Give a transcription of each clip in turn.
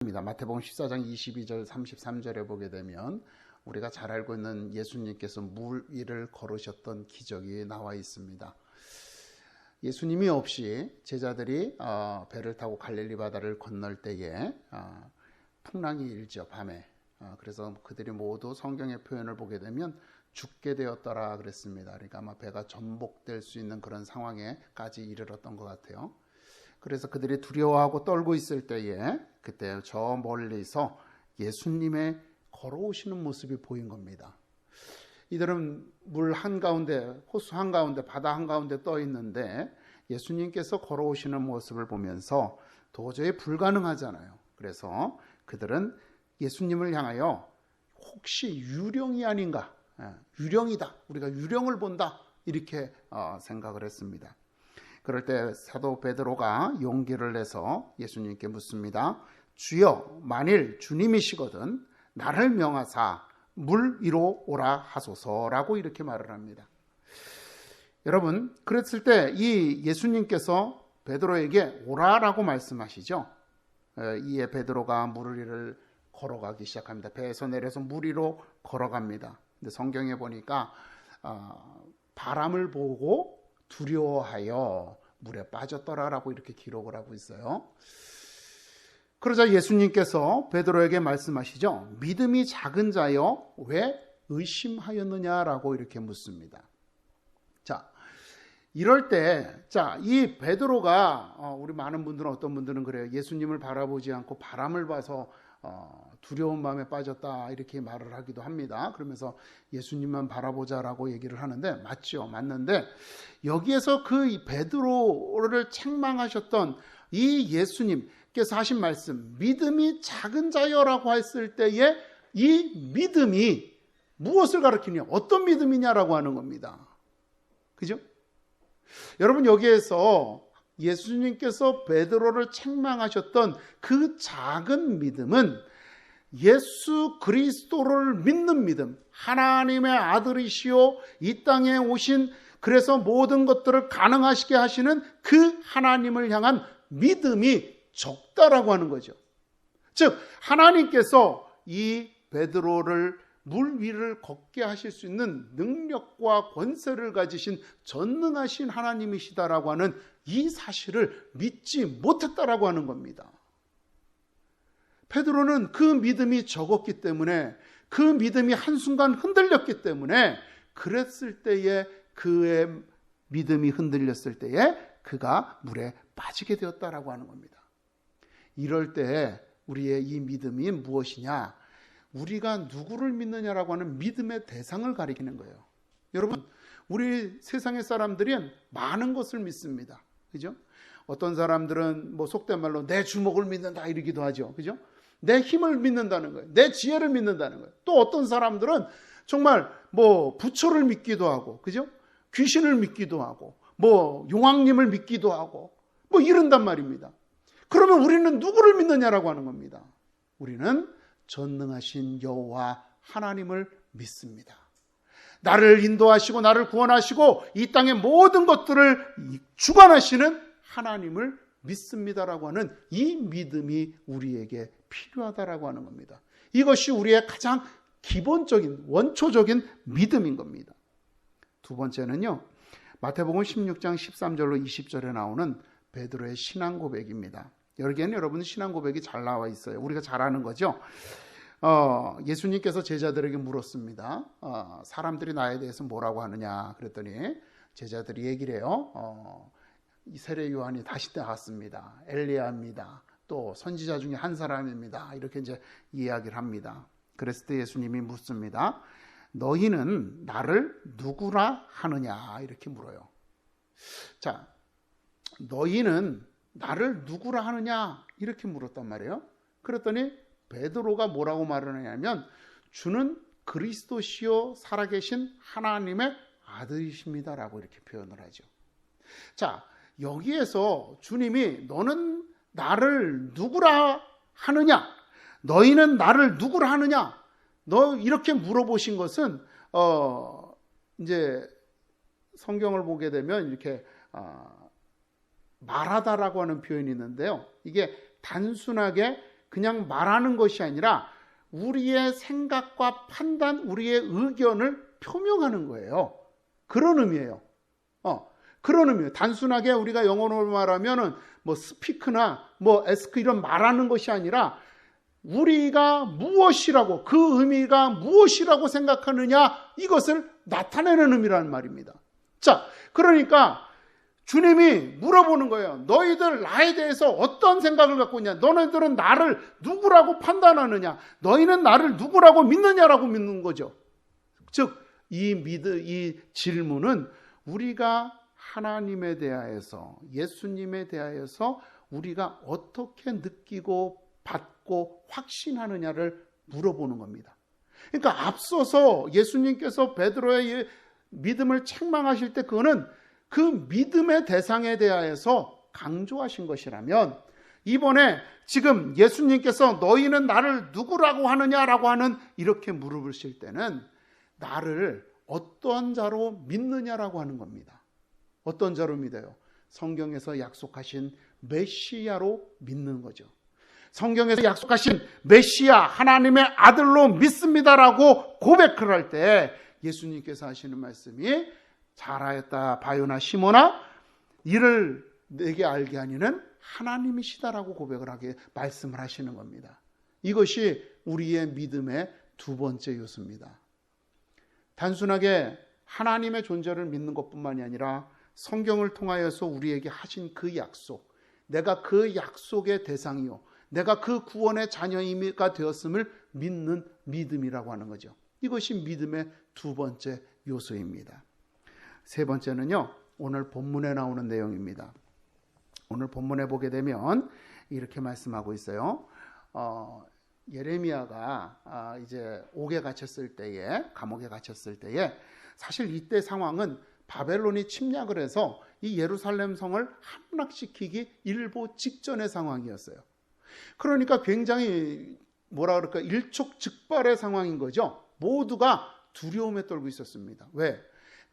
마태복음 14장 22절 33절에 보게 되면 우리가 잘 알고 있는 예수님께서 물 위를 걸으셨던 기적이 나와 있습니다. 예수님이 없이 제자들이 배를 타고 갈릴리 바다를 건널 때에 풍랑이 일죠, 밤에. 그래서 그들이 모두 성경의 표현을 보게 되면 죽게 되었더라 그랬습니다. 그러니까 아마 배가 전복될 수 있는 그런 상황에까지 이르렀던 것 같아요. 그래서 그들이 두려워하고 떨고 있을 때에 그때 저 멀리서 예수님의 걸어오시는 모습이 보인 겁니다. 이들은 물 한가운데, 호수 한가운데, 바다 한가운데 떠 있는데 예수님께서 걸어오시는 모습을 보면서 도저히 불가능하잖아요. 그래서 그들은 예수님을 향하여 혹시 유령이 아닌가, 유령이다, 우리가 유령을 본다, 이렇게 생각을 했습니다. 그럴 때 사도 베드로가 용기를 내서 예수님께 묻습니다. 주여, 만일 주님이시거든 나를 명하사 물 위로 오라 하소서라고 이렇게 말을 합니다. 여러분, 그랬을 때 이 예수님께서 베드로에게 오라라고 말씀하시죠. 이에 베드로가 물 위를 걸어가기 시작합니다. 배에서 내려서 물 위로 걸어갑니다. 근데 성경에 보니까 바람을 보고 두려워하여 물에 빠졌더라라고 이렇게 기록을 하고 있어요. 그러자 예수님께서 베드로에게 말씀하시죠. 믿음이 작은 자여 왜 의심하였느냐라고 이렇게 묻습니다. 자, 이럴 때, 이 베드로가, 우리 많은 분들은, 어떤 분들은 그래요. 예수님을 바라보지 않고 바람을 봐서 두려운 마음에 빠졌다, 이렇게 말을 하기도 합니다. 그러면서 예수님만 바라보자라고 얘기를 하는데, 맞죠? 맞는데, 여기에서 그 베드로를 책망하셨던 이 예수님께서 하신 말씀, 믿음이 작은 자여라고 했을 때에 이 믿음이 무엇을 가리키냐, 어떤 믿음이냐라고 하는 겁니다. 그죠? 여러분, 여기에서 예수님께서 베드로를 책망하셨던 그 작은 믿음은 예수 그리스도를 믿는 믿음, 하나님의 아들이시오 이 땅에 오신, 그래서 모든 것들을 가능하시게 하시는 그 하나님을 향한 믿음이 적다라고 하는 거죠. 즉, 하나님께서 이 베드로를 물 위를 걷게 하실 수 있는 능력과 권세를 가지신 전능하신 하나님이시다라고 하는 이 사실을 믿지 못했다라고 하는 겁니다. 베드로는 그 믿음이 적었기 때문에, 그 믿음이 한순간 흔들렸기 때문에, 그랬을 때에 그의 믿음이 흔들렸을 때에 그가 물에 빠지게 되었다라고 하는 겁니다. 이럴 때 우리의 이 믿음이 무엇이냐? 우리가 누구를 믿느냐라고 하는 믿음의 대상을 가리키는 거예요. 여러분, 우리 세상의 사람들은 많은 것을 믿습니다. 그죠? 어떤 사람들은 속된 말로 내 주먹을 믿는다 이러기도 하죠. 그죠? 내 힘을 믿는다는 거예요. 내 지혜를 믿는다는 거예요. 또 어떤 사람들은 정말 부처를 믿기도 하고, 그죠? 귀신을 믿기도 하고, 용왕님을 믿기도 하고, 이런단 말입니다. 그러면 우리는 누구를 믿느냐라고 하는 겁니다. 우리는 전능하신 여호와 하나님을 믿습니다. 나를 인도하시고 나를 구원하시고 이 땅의 모든 것들을 주관하시는 하나님을 믿습니다라고 하는 이 믿음이 우리에게 필요하다라고 하는 겁니다. 이것이 우리의 가장 기본적인 원초적인 믿음인 겁니다. 두 번째는요, 마태복음 16장 13절로 20절에 나오는 베드로의 신앙 고백입니다. 여기에는 여러분 신앙 고백이 잘 나와 있어요. 우리가 잘 아는 거죠. 예수님께서 제자들에게 물었습니다. 사람들이 나에 대해서 뭐라고 하느냐 그랬더니 제자들이 얘기를 해요. 세례 요한이 다시 나왔습니다. 엘리야입니다. 또 선지자 중에 한 사람입니다. 이렇게 이제 이야기를 합니다. 그랬을 때 예수님이 묻습니다. 너희는 나를 누구라 하느냐 이렇게 물어요. 자, 너희는 나를 누구라 하느냐 이렇게 물었단 말이에요. 그랬더니 베드로가 뭐라고 말을 하냐면 주는 그리스도시요 살아계신 하나님의 아들이십니다라고 이렇게 표현을 하죠. 자, 여기에서 주님이 너는 나를 누구라 하느냐, 너희는 나를 누구라 하느냐, 너 이렇게 물어보신 것은 이제 성경을 보게 되면 이렇게 말하다라고 하는 표현이 있는데요. 이게 단순하게 그냥 말하는 것이 아니라 우리의 생각과 판단, 우리의 의견을 표명하는 거예요. 그런 의미예요. 그런 의미예요. 단순하게 우리가 영어로 말하면은 뭐 스피크나 뭐 에스크 이런 말하는 것이 아니라 우리가 무엇이라고, 그 의미가 무엇이라고 생각하느냐, 이것을 나타내는 의미라는 말입니다. 자, 그러니까 주님이 물어보는 거예요. 너희들 나에 대해서 어떤 생각을 갖고 있냐? 너네들은 나를 누구라고 판단하느냐? 너희는 나를 누구라고 믿느냐라고 믿는 거죠. 즉, 이 질문은 우리가 하나님에 대하여서, 예수님에 대하여서 우리가 어떻게 느끼고 받고 확신하느냐를 물어보는 겁니다. 그러니까 앞서서 예수님께서 베드로의 믿음을 책망하실 때 그거는 그 믿음의 대상에 대하여서 강조하신 것이라면, 이번에 지금 예수님께서 너희는 나를 누구라고 하느냐라고 하는 이렇게 물으실 때는 나를 어떠한 자로 믿느냐라고 하는 겁니다. 어떤 자로 믿어요? 성경에서 약속하신 메시아로 믿는 거죠. 성경에서 약속하신 메시아, 하나님의 아들로 믿습니다라고 고백을 할 때 예수님께서 하시는 말씀이 잘하였다 바요나 시몬아, 이를 내게 알게 하니는 하나님이시다라고 고백을 하게 말씀을 하시는 겁니다. 이것이 우리의 믿음의 두 번째 요소입니다. 단순하게 하나님의 존재를 믿는 것뿐만이 아니라 성경을 통하여서 우리에게 하신 그 약속, 내가 그 약속의 대상이요, 내가 그 구원의 자녀가 되었음을 믿는 믿음이라고 하는 거죠. 이것이 믿음의 두 번째 요소입니다. 세 번째는요, 오늘 본문에 나오는 내용입니다. 오늘 본문에 보게 되면 이렇게 말씀하고 있어요. 예레미야가 이제 옥에 갇혔을 때에, 감옥에 갇혔을 때에, 사실 이때 상황은 바벨론이 침략을 해서 이 예루살렘 성을 함락시키기 일보 직전의 상황이었어요. 그러니까 굉장히 일촉즉발의 상황인 거죠. 모두가 두려움에 떨고 있었습니다. 왜?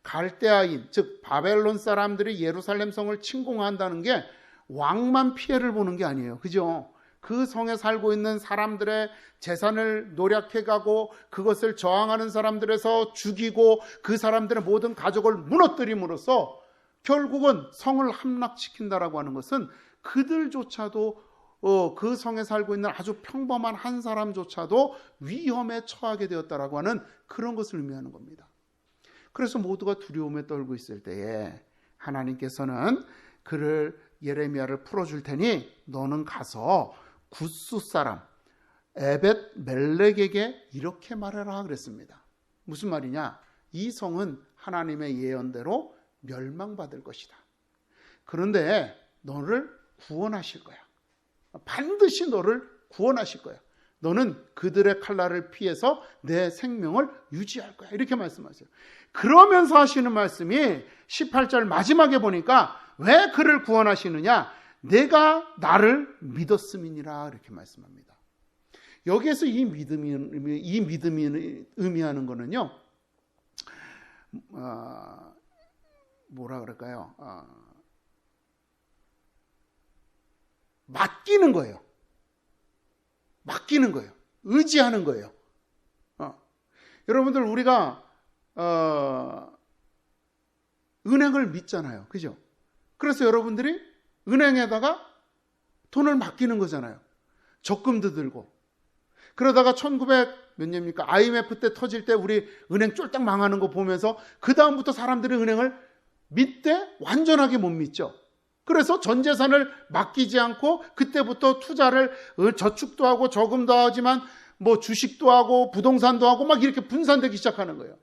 갈대아인, 즉 바벨론 사람들이 예루살렘 성을 침공한다는 게 왕만 피해를 보는 게 아니에요. 그죠? 그 성에 살고 있는 사람들의 재산을 노략해가고 그것을 저항하는 사람들에서 죽이고 그 사람들의 모든 가족을 무너뜨림으로써 결국은 성을 함락시킨다라고 하는 것은 그들조차도 그 성에 살고 있는 아주 평범한 한 사람조차도 위험에 처하게 되었다라고 하는 그런 것을 의미하는 겁니다. 그래서 모두가 두려움에 떨고 있을 때에 하나님께서는 그를, 예레미야를 풀어줄 테니 너는 가서 굿수 사람 에벳 멜렉에게 이렇게 말해라 그랬습니다. 무슨 말이냐? 이 성은 하나님의 예언대로 멸망받을 것이다. 그런데 너를 구원하실 거야. 반드시 너를 구원하실 거야. 너는 그들의 칼날을 피해서 내 생명을 유지할 거야. 이렇게 말씀하세요. 그러면서 하시는 말씀이 18절 마지막에 보니까 왜 그를 구원하시느냐? 내가 나를 믿었음이니라 이렇게 말씀합니다. 여기에서 이 믿음이 의미하는 거는요, 뭐라 그럴까요? 맡기는 거예요. 맡기는 거예요. 의지하는 거예요. 여러분들, 우리가 은행을 믿잖아요. 그죠? 그래서 여러분들이 은행에다가 돈을 맡기는 거잖아요. 적금도 들고. 그러다가 1900 몇 년입니까? IMF 때 터질 때 우리 은행 쫄딱 망하는 거 보면서 그 다음부터 사람들이 은행을 믿되 완전하게 못 믿죠. 그래서 전 재산을 맡기지 않고 그때부터 투자를, 저축도 하고 저금도 하지만 뭐 주식도 하고 부동산도 하고 막 이렇게 분산되기 시작하는 거예요.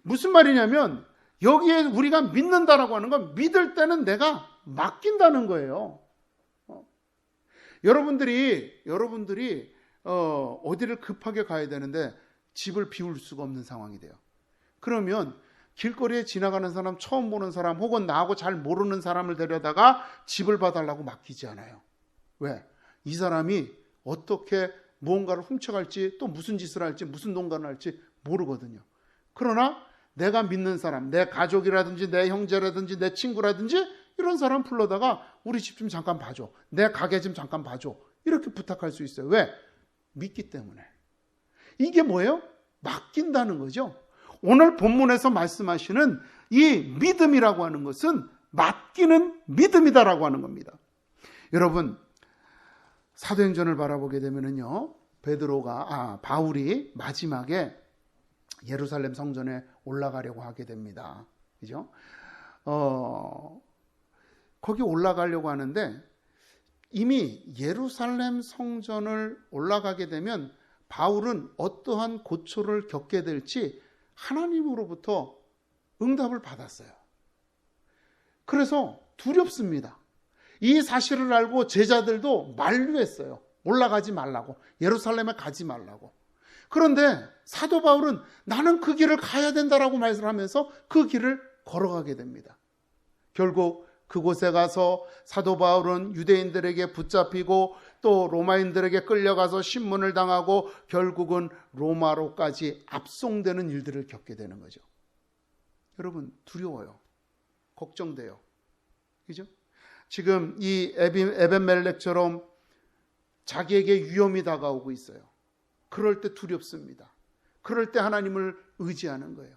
무슨 말이냐면 여기에 우리가 믿는다라고 하는 건 믿을 때는 내가 맡긴다는 거예요. 여러분들이 어디를 급하게 가야 되는데 집을 비울 수가 없는 상황이 돼요. 그러면 길거리에 지나가는 사람, 처음 보는 사람, 혹은 나하고 잘 모르는 사람을 데려다가 집을 봐달라고 맡기지 않아요. 왜? 이 사람이 어떻게 무언가를 훔쳐갈지, 또 무슨 짓을 할지, 무슨 농간을 할지 모르거든요. 그러나 내가 믿는 사람, 내 가족이라든지 내 형제라든지 내 친구라든지 이런 사람 불러다가 우리 집 좀 잠깐 봐줘, 내 가게 좀 잠깐 봐줘, 이렇게 부탁할 수 있어요. 왜? 믿기 때문에. 이게 뭐예요? 맡긴다는 거죠. 오늘 본문에서 말씀하시는 이 믿음이라고 하는 것은 맡기는 믿음이다라고 하는 겁니다. 여러분, 사도행전을 바라보게 되면은요, 바울이 마지막에 예루살렘 성전에 올라가려고 하게 됩니다. 그죠? 거기 올라가려고 하는데 이미 예루살렘 성전을 올라가게 되면 바울은 어떠한 고초를 겪게 될지 하나님으로부터 응답을 받았어요. 그래서 두렵습니다. 이 사실을 알고 제자들도 만류했어요. 올라가지 말라고, 예루살렘에 가지 말라고. 그런데 사도 바울은 나는 그 길을 가야 된다라고 말을 하면서 그 길을 걸어가게 됩니다. 결국 그곳에 가서 사도 바울은 유대인들에게 붙잡히고 또 로마인들에게 끌려가서 신문을 당하고 결국은 로마로까지 압송되는 일들을 겪게 되는 거죠. 여러분, 두려워요. 걱정돼요. 그죠? 지금 이 에벤멜렉처럼 자기에게 위험이 다가오고 있어요. 그럴 때 두렵습니다. 그럴 때 하나님을 의지하는 거예요.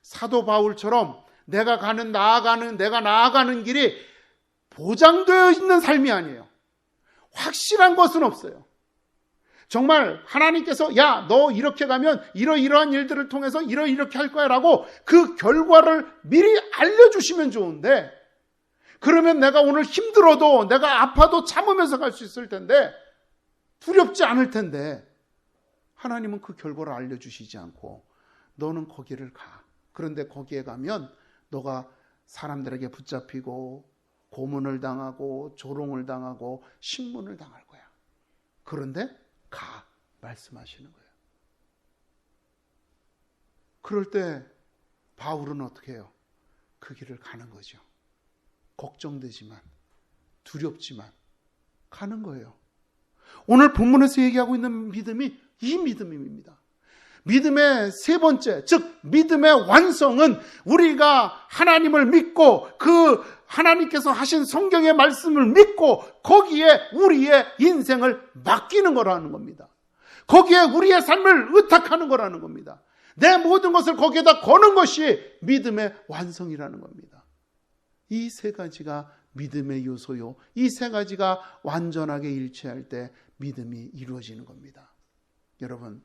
사도 바울처럼 내가 나아가는 길이 보장되어 있는 삶이 아니에요. 확실한 것은 없어요. 정말 하나님께서 야, 너 이렇게 가면 이러이러한 일들을 통해서 이렇게 할 거야 라고 그 결과를 미리 알려주시면 좋은데, 그러면 내가 오늘 힘들어도 내가 아파도 참으면서 갈 수 있을 텐데, 두렵지 않을 텐데, 하나님은 그 결과를 알려주시지 않고 너는 거기를 가. 그런데 거기에 가면 너가 사람들에게 붙잡히고 고문을 당하고 조롱을 당하고 신문을 당할 거야. 그런데 가 말씀하시는 거예요. 그럴 때 바울은 어떻게 해요? 그 길을 가는 거죠. 걱정되지만 두렵지만 가는 거예요. 오늘 본문에서 얘기하고 있는 믿음이 이 믿음입니다. 믿음의 세 번째, 즉 믿음의 완성은 우리가 하나님을 믿고 그 하나님께서 하신 성경의 말씀을 믿고 거기에 우리의 인생을 맡기는 거라는 겁니다. 거기에 우리의 삶을 의탁하는 거라는 겁니다. 내 모든 것을 거기에다 거는 것이 믿음의 완성이라는 겁니다. 이 세 가지가 믿음의 요소요. 이 세 가지가 완전하게 일치할 때 믿음이 이루어지는 겁니다. 여러분,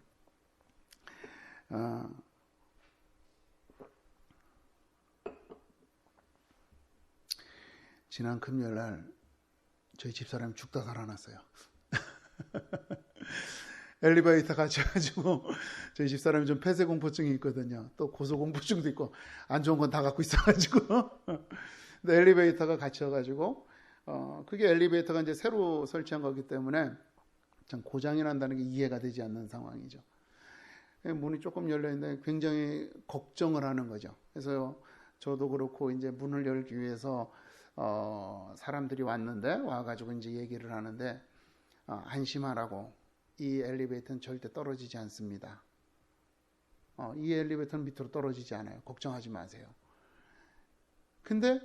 지난 금요일 날 저희 집사람이 죽다 살아났어요. 엘리베이터 같이 가지고 저희 집사람이 좀 폐쇄공포증이 있거든요. 또 고소공포증도 있고 안 좋은 건 다 갖고 있어가지고 근데 엘리베이터가 갇혀가지고 그게 엘리베이터가 이제 새로 설치한 거기 때문에 참 고장이 난다는 게 이해가 되지 않는 상황이죠. 문이 조금 열려있는데 굉장히 걱정을 하는 거죠. 그래서 저도 그렇고 이제 문을 열기 위해서 사람들이 왔는데 와가지고 이제 얘기를 하는데 안심하라고, 이 엘리베이터는 절대 떨어지지 않습니다. 이 엘리베이터는 밑으로 떨어지지 않아요. 걱정하지 마세요. 근데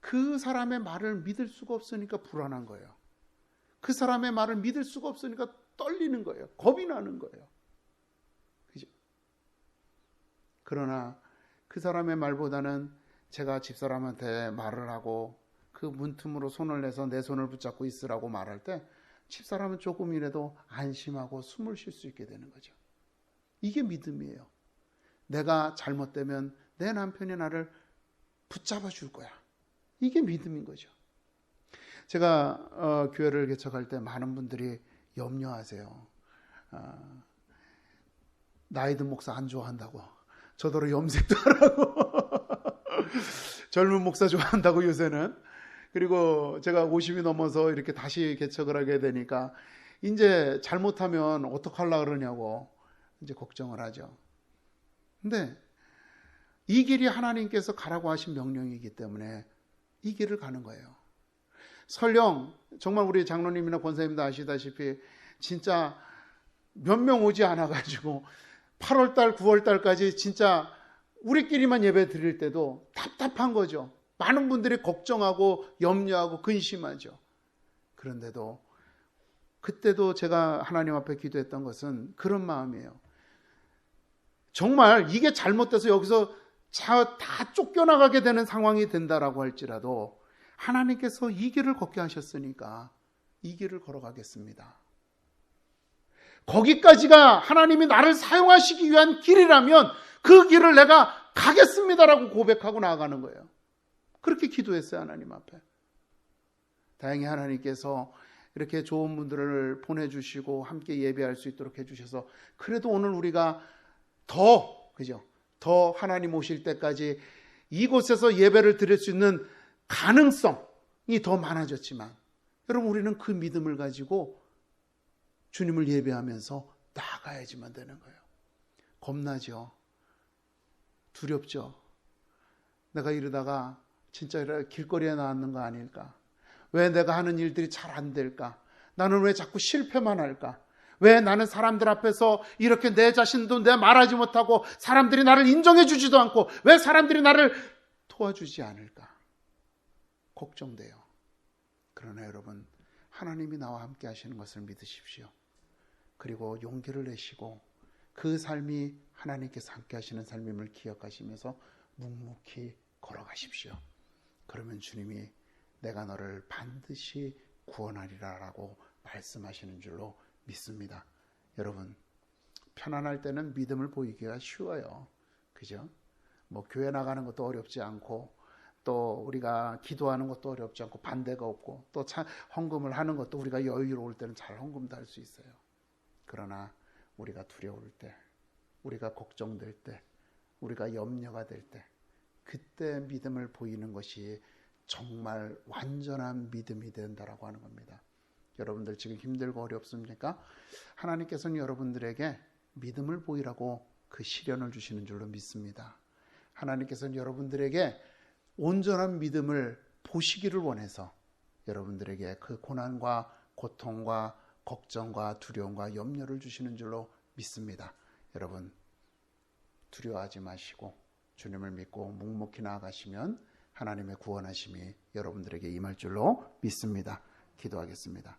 그 사람의 말을 믿을 수가 없으니까 불안한 거예요. 그 사람의 말을 믿을 수가 없으니까 떨리는 거예요. 겁이 나는 거예요. 그죠? 그러나 그 사람의 말보다는 제가 집사람한테 말을 하고 그 문틈으로 손을 내서 내 손을 붙잡고 있으라고 말할 때 집사람은 조금이라도 안심하고 숨을 쉴 수 있게 되는 거죠. 이게 믿음이에요. 내가 잘못되면 내 남편이 나를 붙잡아 줄 거야. 이게 믿음인 거죠. 제가 교회를 개척할 때 많은 분들이 염려하세요. 나이든 목사 안 좋아한다고. 저더러 염색도 하라고. 젊은 목사 좋아한다고 요새는. 그리고 제가 50이 넘어서 이렇게 다시 개척을 하게 되니까 이제 잘못하면 어떡하려고 그러냐고 이제 걱정을 하죠. 근데 이 길이 하나님께서 가라고 하신 명령이기 때문에 이 길을 가는 거예요. 설령 정말 우리 장로님이나 권사님도 아시다시피 진짜 몇 명 오지 않아가지고 8월달 9월달까지 진짜 우리끼리만 예배 드릴 때도 답답한 거죠. 많은 분들이 걱정하고 염려하고 근심하죠. 그런데도 그때도 제가 하나님 앞에 기도했던 것은 그런 마음이에요. 정말 이게 잘못돼서 여기서 다 쫓겨나가게 되는 상황이 된다라고 할지라도 하나님께서 이 길을 걷게 하셨으니까 이 길을 걸어가겠습니다. 거기까지가 하나님이 나를 사용하시기 위한 길이라면 그 길을 내가 가겠습니다라고 고백하고 나아가는 거예요. 그렇게 기도했어요, 하나님 앞에. 다행히 하나님께서 이렇게 좋은 분들을 보내주시고 함께 예배할 수 있도록 해주셔서 그래도 오늘 우리가 더 하나님 오실 때까지 이곳에서 예배를 드릴 수 있는 가능성이 더 많아졌지만 여러분, 우리는 그 믿음을 가지고 주님을 예배하면서 나아가야지만 되는 거예요. 겁나죠? 두렵죠? 내가 이러다가 진짜 길거리에 나왔는 거 아닐까? 왜 내가 하는 일들이 잘 안 될까? 나는 왜 자꾸 실패만 할까? 왜 나는 사람들 앞에서 이렇게 내 자신도 내 말하지 못하고 사람들이 나를 인정해 주지도 않고 왜 사람들이 나를 도와주지 않을까? 걱정돼요. 그러나 여러분, 하나님이 나와 함께 하시는 것을 믿으십시오. 그리고 용기를 내시고 그 삶이 하나님께서 함께 하시는 삶임을 기억하시면서 묵묵히 걸어가십시오. 그러면 주님이 내가 너를 반드시 구원하리라 라고 말씀하시는 줄로 믿습니다. 여러분, 편안할 때는 믿음을 보이기가 쉬워요. 그죠? 뭐 교회 나가는 것도 어렵지 않고 또 우리가 기도하는 것도 어렵지 않고 반대가 없고 또 헌금을 하는 것도 우리가 여유로울 때는 잘 헌금도 할 수 있어요. 그러나 우리가 두려울 때, 우리가 걱정될 때, 우리가 염려가 될 때, 그때 믿음을 보이는 것이 정말 완전한 믿음이 된다라고 하는 겁니다. 여러분들 지금 힘들고 어렵습니까? 하나님께서는 여러분들에게 믿음을 보이라고 그 시련을 주시는 줄로 믿습니다. 하나님께서는 여러분들에게 온전한 믿음을 보시기를 원해서 여러분들에게 그 고난과 고통과 걱정과 두려움과 염려를 주시는 줄로 믿습니다. 여러분, 두려워하지 마시고 주님을 믿고 묵묵히 나아가시면 하나님의 구원하심이 여러분들에게 임할 줄로 믿습니다. 기도하겠습니다.